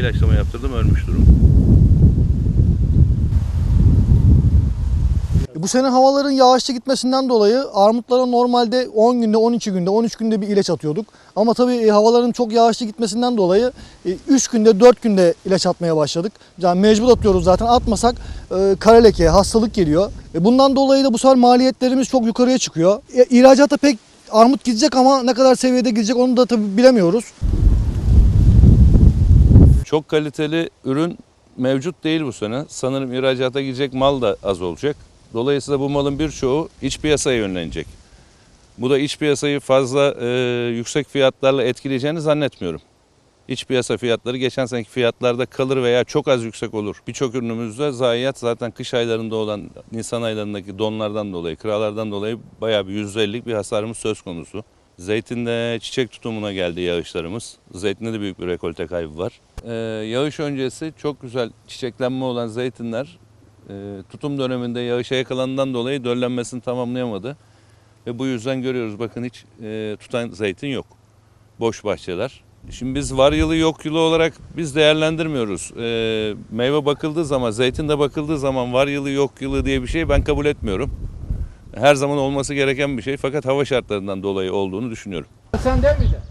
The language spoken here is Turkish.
ilaçlama yaptırdım, ölmüş durum. Bu sene havaların yağışlı gitmesinden dolayı armutlara normalde 10 günde, 12 günde, 13 günde bir ilaç atıyorduk. Ama tabii havaların çok yağışlı gitmesinden dolayı 3 günde, 4 günde ilaç atmaya başladık. Yani mecbur atıyoruz zaten. Atmasak kara leke, hastalık geliyor. Bundan dolayı da bu sefer maliyetlerimiz çok yukarıya çıkıyor. İhracata pek armut gidecek ama ne kadar seviyede gidecek onu da tabii bilemiyoruz. Çok kaliteli ürün mevcut değil bu sene. Sanırım ihracata gidecek mal da az olacak. Dolayısıyla bu malın birçoğu iç piyasaya yönlenecek. Bu da iç piyasayı fazla yüksek fiyatlarla etkileyeceğini zannetmiyorum. İç piyasa fiyatları geçen seneki fiyatlarda kalır veya çok az yüksek olur. Birçok ürünümüzde zayiat zaten kış aylarında olan Nisan aylarındaki donlardan dolayı, kıralardan dolayı bayağı bir %50'lik bir hasarımız söz konusu. Zeytinde çiçek tutumuna geldi yağışlarımız. Zeytinde de büyük bir rekolte kaybı var. Yağış öncesi çok güzel çiçeklenme olan zeytinler tutum döneminde yağışa yakalandığından dolayı döllenmesini tamamlayamadı. Ve bu yüzden görüyoruz bakın hiç tutan zeytin yok. Boş bahçeler. Şimdi biz var yılı yok yılı olarak biz değerlendirmiyoruz. Meyve bakıldığı zaman, zeytin de bakıldığı zaman var yılı yok yılı diye bir şey ben kabul etmiyorum. Her zaman olması gereken bir şey fakat hava şartlarından dolayı olduğunu düşünüyorum. Sen değil miydi?